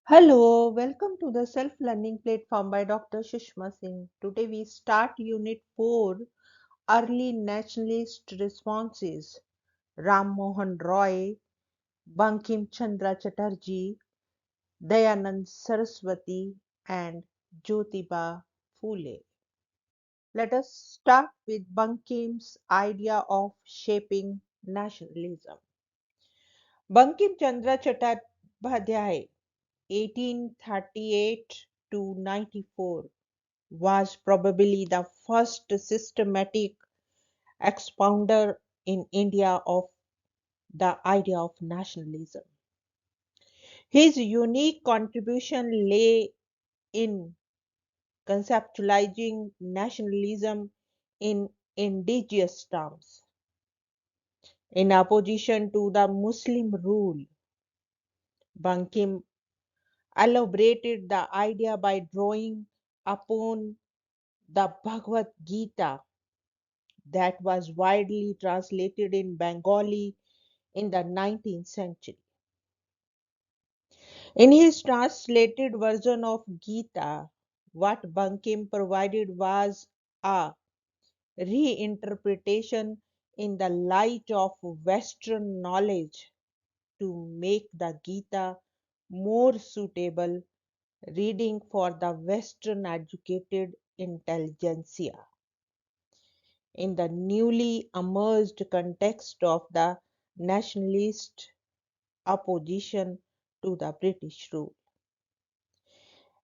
Hello, welcome to the self-learning platform by Dr. Sushma Singh. Today we start Unit 4, Early Nationalist Responses. Rammohan Roy, Bankim Chandra Chatterjee, Dayanand Saraswati, and Jyotiba Phule. Let us start with Bankim's idea of shaping nationalism. Bankim Chandra Chattopadhyay 1838 to 94 was probably the first systematic expounder in India of the idea of nationalism. His unique contribution lay in conceptualizing nationalism in indigenous terms. In opposition to the Muslim rule, Bankim elaborated the idea by drawing upon the Bhagavad Gita that was widely translated in Bengali in the 19th century. In his translated version of Gita, what Bankim provided was a reinterpretation in the light of Western knowledge to make the Gita more suitable reading for the Western educated intelligentsia in the newly emerged context of the nationalist opposition to the British rule.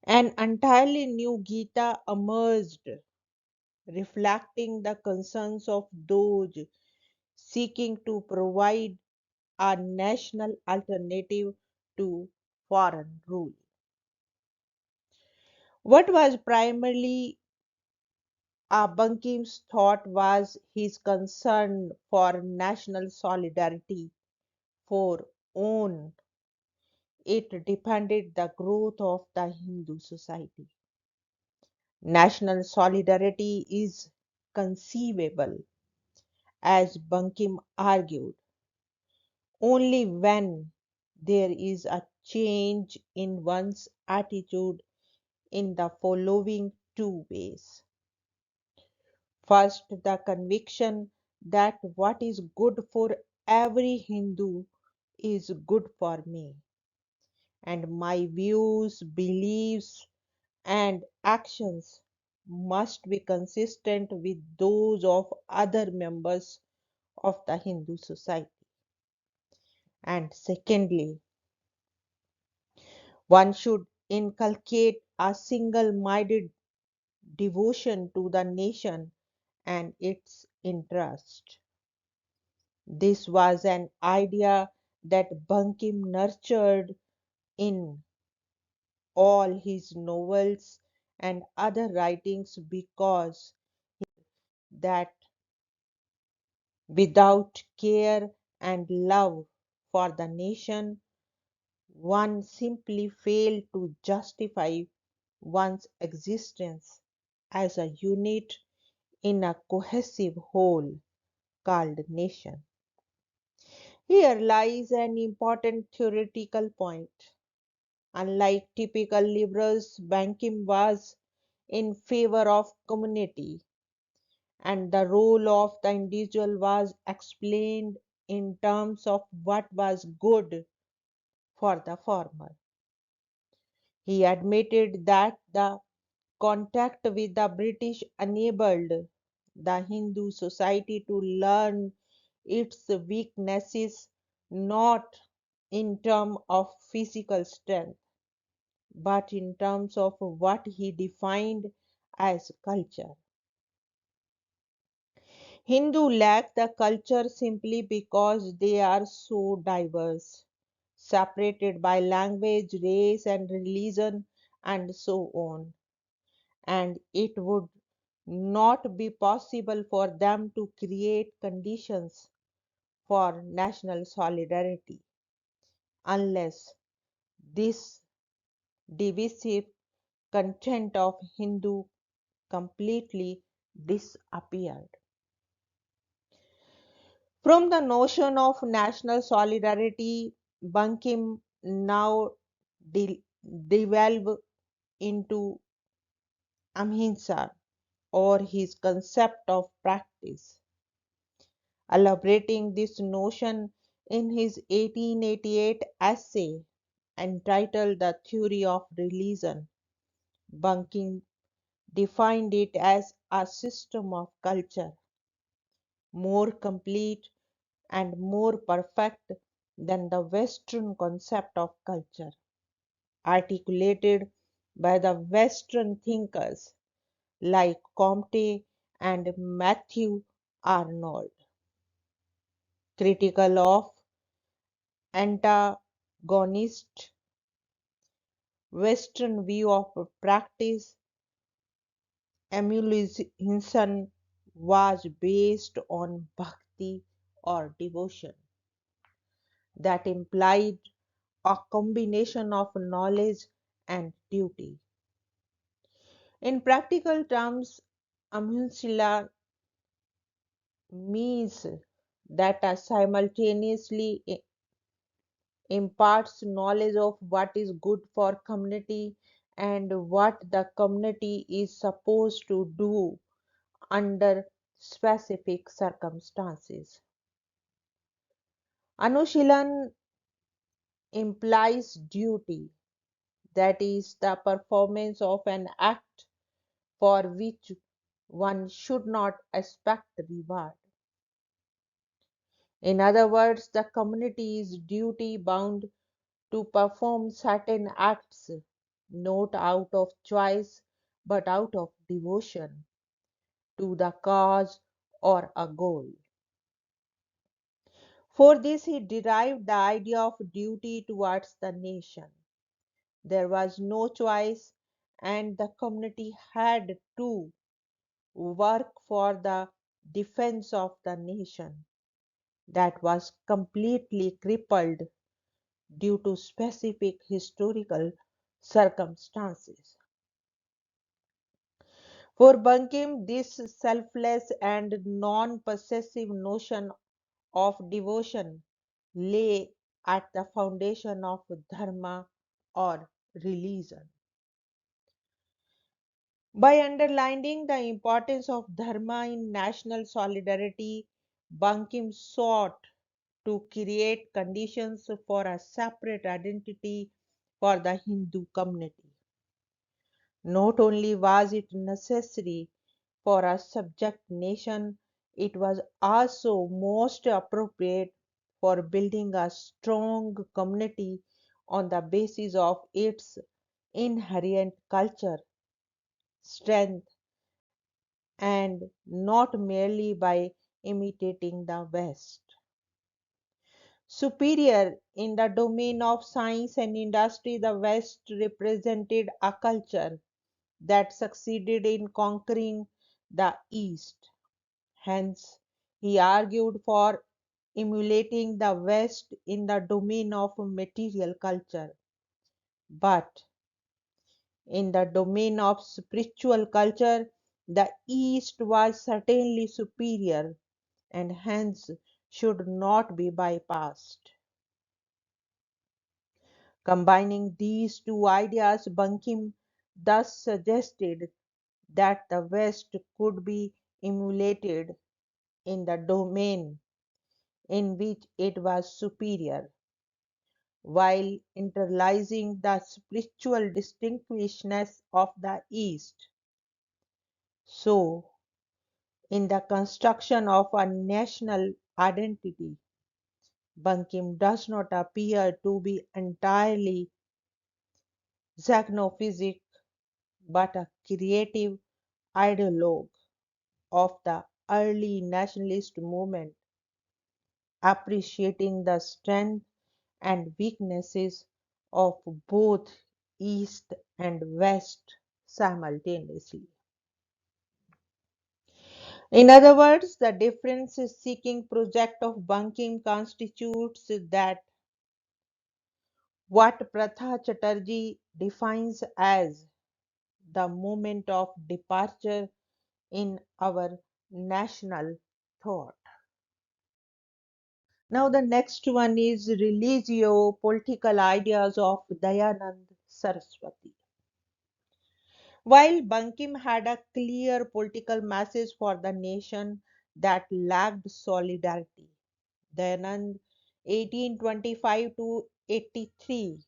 An entirely new Gita emerged, reflecting the concerns of those seeking to provide a national alternative to foreign rule. What was primarily Bankim's thought was his concern for national solidarity for own it depended the growth of the Hindu society. National solidarity is conceivable, as Bankim argued, only when there is a change in one's attitude in the following two ways. First, the conviction that what is good for every Hindu is good for me, and my views, beliefs, and actions must be consistent with those of other members of the Hindu society. And secondly, one should inculcate a single minded devotion to the nation and its interest. This was an idea that Bankim nurtured in all his novels and other writings because that without care and love for the nation, one simply failed to justify one's existence as a unit in a cohesive whole called nation. Here lies an important theoretical point. Unlike typical liberals, Bankim was in favor of community, and the role of the individual was explained in terms of what was good for the former. He admitted that the contact with the British enabled the Hindu society to learn its weaknesses not in terms of physical strength, but in terms of what he defined as culture. Hindu lack the culture simply because they are so diverse, separated by language, race, and religion, and so on. And it would not be possible for them to create conditions for national solidarity unless this divisive content of Hindu completely disappeared. From the notion of national solidarity, Bankim now devolve into ahimsa or his concept of practice. Elaborating this notion in his 1888 essay entitled The Theory of Religion, Bankim defined it as a system of culture more complete and more perfect than the Western concept of culture, articulated by the Western thinkers like Comte and Matthew Arnold, critical of antagonist Western view of practice. Emulation was based on bhakti or devotion that implied a combination of knowledge and duty. In practical terms, Amhusila means that simultaneously imparts knowledge of what is good for community and what the community is supposed to do under specific circumstances. Anushilan implies duty, that is, the performance of an act for which one should not expect reward. In other words, the community is duty bound to perform certain acts, not out of choice but out of devotion to the cause or a goal. For this, he derived the idea of duty towards the nation. There was no choice, and the community had to work for the defense of the nation that was completely crippled due to specific historical circumstances. For Bankim, this selfless and non possessive notion of devotion lay at the foundation of dharma or religion. By underlining the importance of dharma in national solidarity, Bankim sought to create conditions for a separate identity for the Hindu community. Not only was it necessary for a subject nation, it was also most appropriate for building a strong community on the basis of its inherent culture, strength, and not merely by imitating the West. Superior in the domain of science and industry, the West represented a culture that succeeded in conquering the East. Hence, he argued for emulating the West in the domain of material culture. But in the domain of spiritual culture, the East was certainly superior and hence should not be bypassed. Combining these two ideas, Bankim thus suggested that the West could be emulated in the domain in which it was superior, while internalizing the spiritual distinctiveness of the East. So, in the construction of a national identity, Bankim does not appear to be entirely xenophobic but a creative ideologue of the early nationalist movement, appreciating the strength and weaknesses of both East and West simultaneously. In other words, the difference seeking project of Bankim constitutes that what Pratha Chatterjee defines as the moment of departure in our national thought. Now, the next one is religio political ideas of Dayanand. Saraswati. While Bankim had a clear political message for the nation that lacked solidarity, Dayanand 1825 to 83,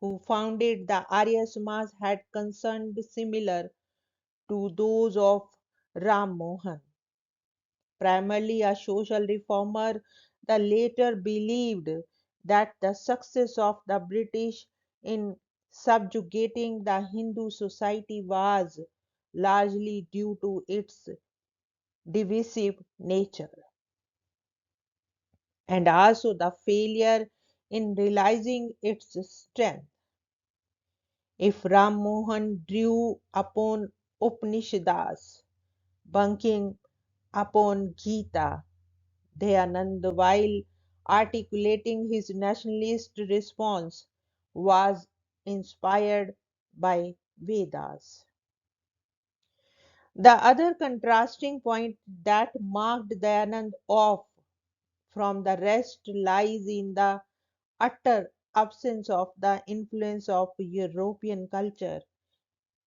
who founded the Arya Samaj, had concerns similar to those of Rammohan. Primarily a social reformer, the latter believed that the success of the British in subjugating the Hindu society was largely due to its divisive nature, and also the failure in realizing its strength. If Ram Mohan drew upon Upanishads, Banking upon Gita, Dayanand, while articulating his nationalist response, was inspired by Vedas. The other contrasting point that marked Dayanand off from the rest lies in the utter absence of the influence of European culture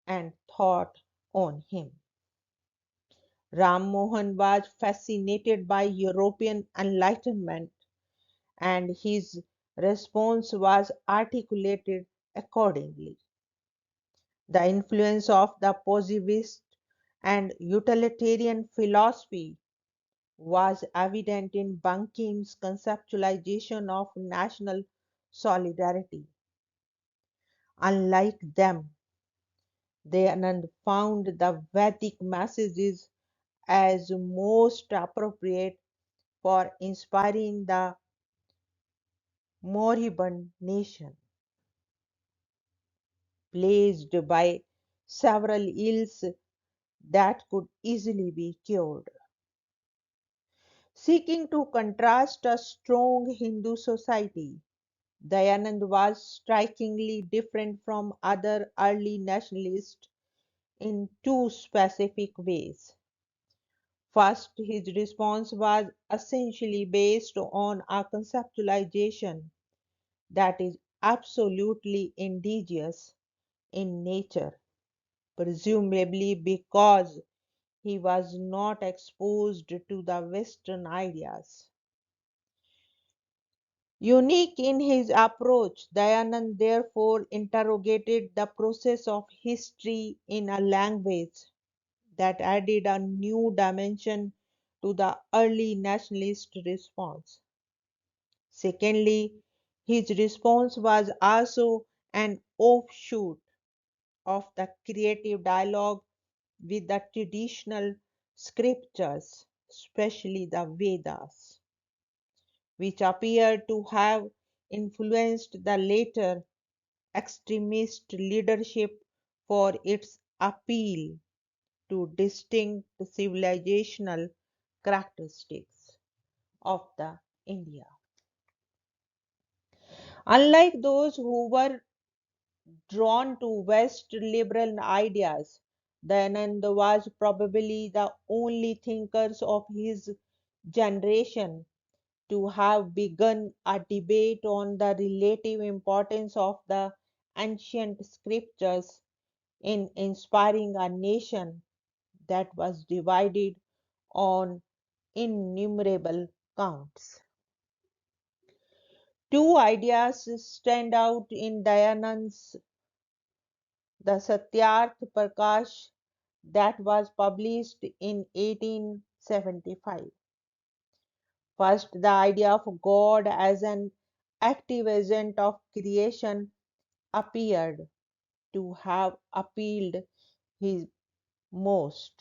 and thought on him. Ram Mohan was fascinated by European Enlightenment, and his response was articulated accordingly. The influence of the positivist and utilitarian philosophy was evident in Bankim's conceptualization of national solidarity. Unlike them, Dayanand found the Vedic messages as most appropriate for inspiring the moribund nation, plagued by several ills that could easily be cured. Seeking to contrast a strong Hindu society, Dayanand was strikingly different from other early nationalists in two specific ways. First, his response was essentially based on a conceptualization that is absolutely indigenous in nature, presumably because he was not exposed to the Western ideas. Unique in his approach, Dayanand therefore interrogated the process of history in a language that added a new dimension to the early nationalist response. Secondly, his response was also an offshoot of the creative dialogue with the traditional scriptures, especially the Vedas, which appear to have influenced the later extremist leadership for its appeal to distinct civilizational characteristics of the India. Unlike those who were drawn to West liberal ideas, Dayanand was probably the only thinkers of his generation to have begun a debate on the relative importance of the ancient scriptures in inspiring a nation that was divided on innumerable counts. Two ideas stand out in Dayanand's The Satyarth Prakash that was published in 1875. First, the idea of God as an active agent of creation appeared to have appealed his most.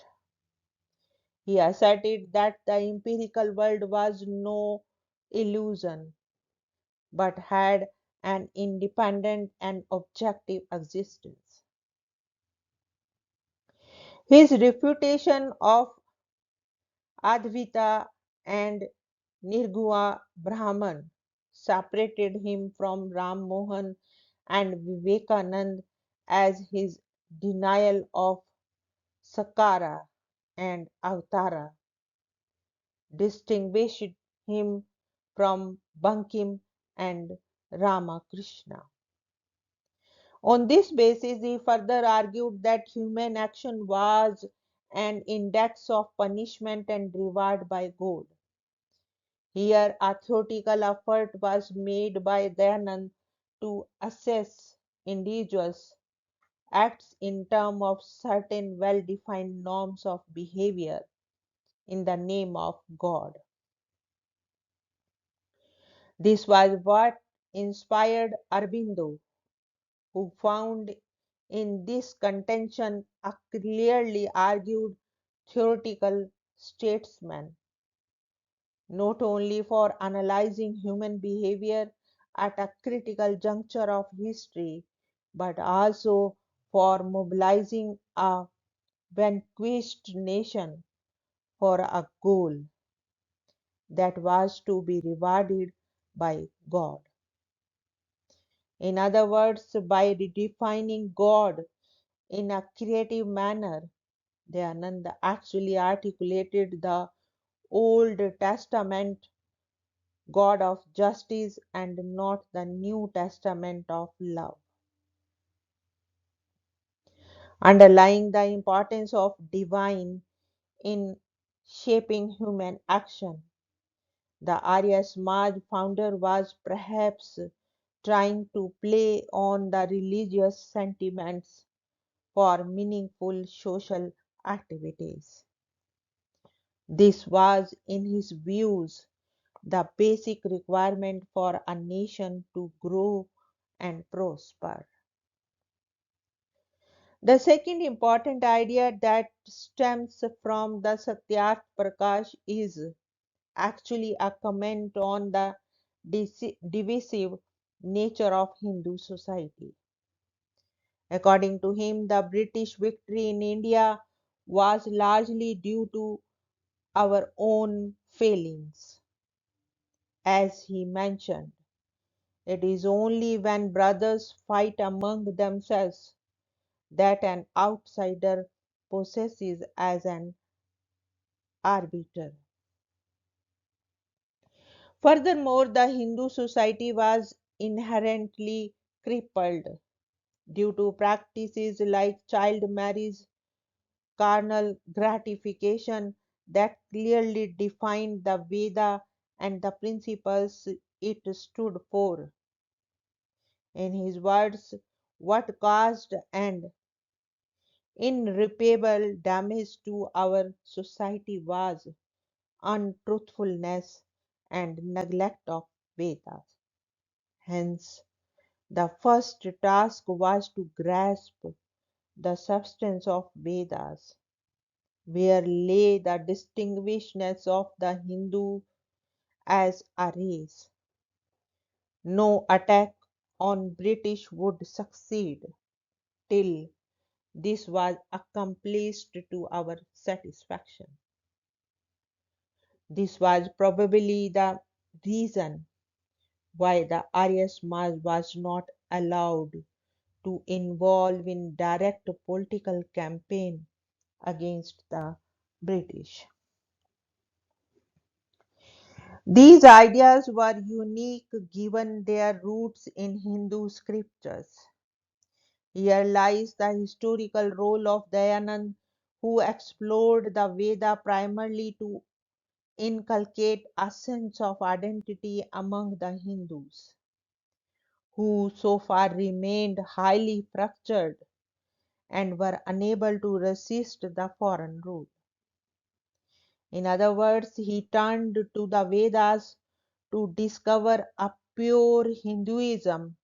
He asserted that the empirical world was no illusion, but had an independent and objective existence. His refutation of Advaita and Nirguna Brahman separated him from Ram Mohan and Vivekanand, as his denial of Sakara and Avatara distinguished him from Bankim and Ramakrishna. On this basis, he further argued that human action was an index of punishment and reward by God. Here, a theoretical effort was made by Dayanand to assess individuals' acts in terms of certain well defined norms of behavior in the name of God. This was what inspired Aurobindo, who found in this contention a clearly argued theoretical statesman, not only for analyzing human behavior at a critical juncture of history, but also for mobilizing a vanquished nation for a goal that was to be rewarded by God. In other words, by redefining God in a creative manner, Dayananda actually articulated the Old Testament God of justice and not the New Testament of love. Underlying the importance of divine in shaping human action, the Arya Samaj founder was perhaps trying to play on the religious sentiments for meaningful social activities. This was, in his views, the basic requirement for a nation to grow and prosper. The second important idea that stems from the Satyarth Prakash is actually a comment on the divisive nature of Hindu society. According to him, the British victory in India was largely due to our own failings. As he mentioned, it is only when brothers fight among themselves that an outsider possesses as an arbiter. Furthermore, the Hindu society was inherently crippled due to practices like child marriage, carnal gratification that clearly defined the Veda and the principles it stood for. In his words, what caused an irreparable damage to our society was untruthfulness and neglect of Vedas. Hence, the first task was to grasp the substance of Vedas, where lay the distinctiveness of the Hindu as a race. No attack on British would succeed till this was accomplished to our satisfaction. This was probably the reason why the Arya Samaj was not allowed to involve in direct political campaign against the British. These ideas were unique given their roots in Hindu scriptures. Here lies the historical role of Dayanand, who explored the Veda primarily to inculcate a sense of identity among the Hindus, who so far remained highly fractured and were unable to resist the foreign rule. In other words, he turned to the Vedas to discover a pure Hinduism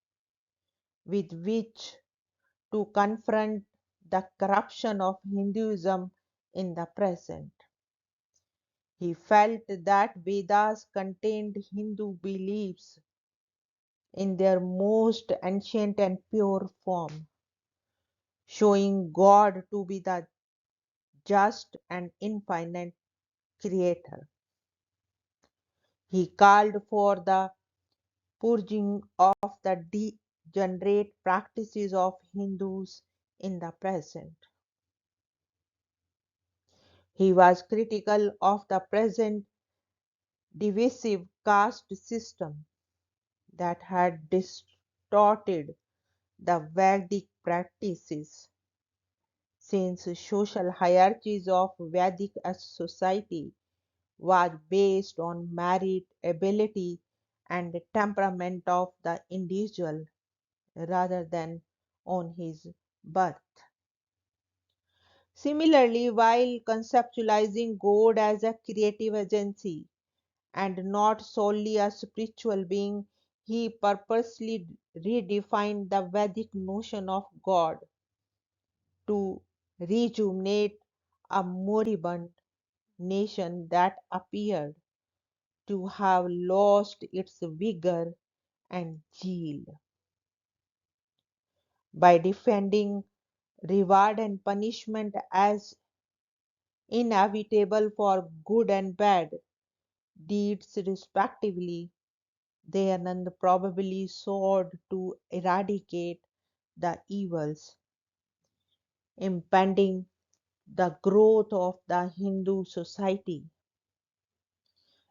with which to confront the corruption of Hinduism in the present. He felt that Vedas contained Hindu beliefs in their most ancient and pure form, showing God to be the just and infinite creator. He called for the purging of the degenerate practices of Hindus in the present. He was critical of the present divisive caste system that had distorted the Vedic practices. Since social hierarchies of Vedic society was based on merit, ability, and temperament of the individual rather than on his birth. Similarly, while conceptualizing God as a creative agency and not solely a spiritual being, he purposely redefined the Vedic notion of God to rejuvenate a moribund nation that appeared to have lost its vigor and zeal. By defending reward and punishment as inevitable for good and bad deeds respectively, Dayanand probably sought to eradicate the evils impeding the growth of the Hindu society.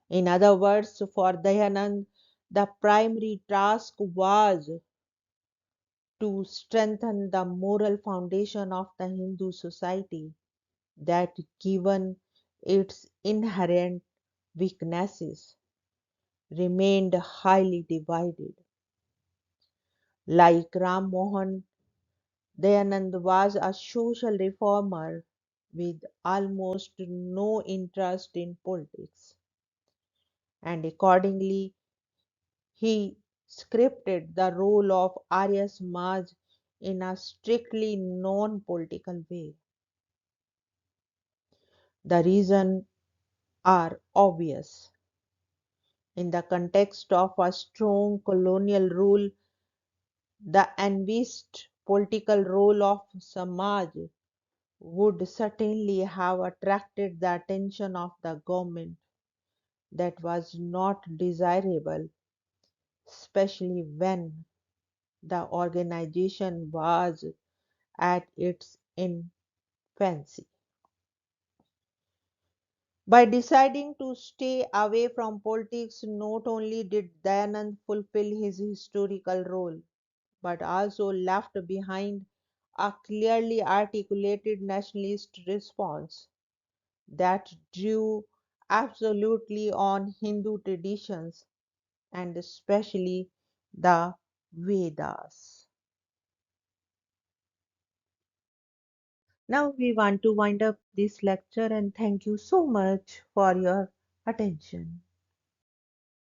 In other words, for Dayanand, the primary task was to strengthen the moral foundation of the Hindu society that, given its inherent weaknesses, remained highly divided. Like Rammohan, Dayanand was a social reformer with almost no interest in politics, and accordingly, he scripted the role of Arya Samaj in a strictly non political way. The reasons are obvious. In the context of a strong colonial rule, the envisaged political role of Samaj would certainly have attracted the attention of the government. That was not desirable, especially when the organization was at its infancy. By deciding to stay away from politics, not only did Dayanand fulfill his historical role, but also left behind a clearly articulated nationalist response that drew absolutely on Hindu traditions and especially the Vedas. Now we want to wind up this lecture and thank you so much for your attention.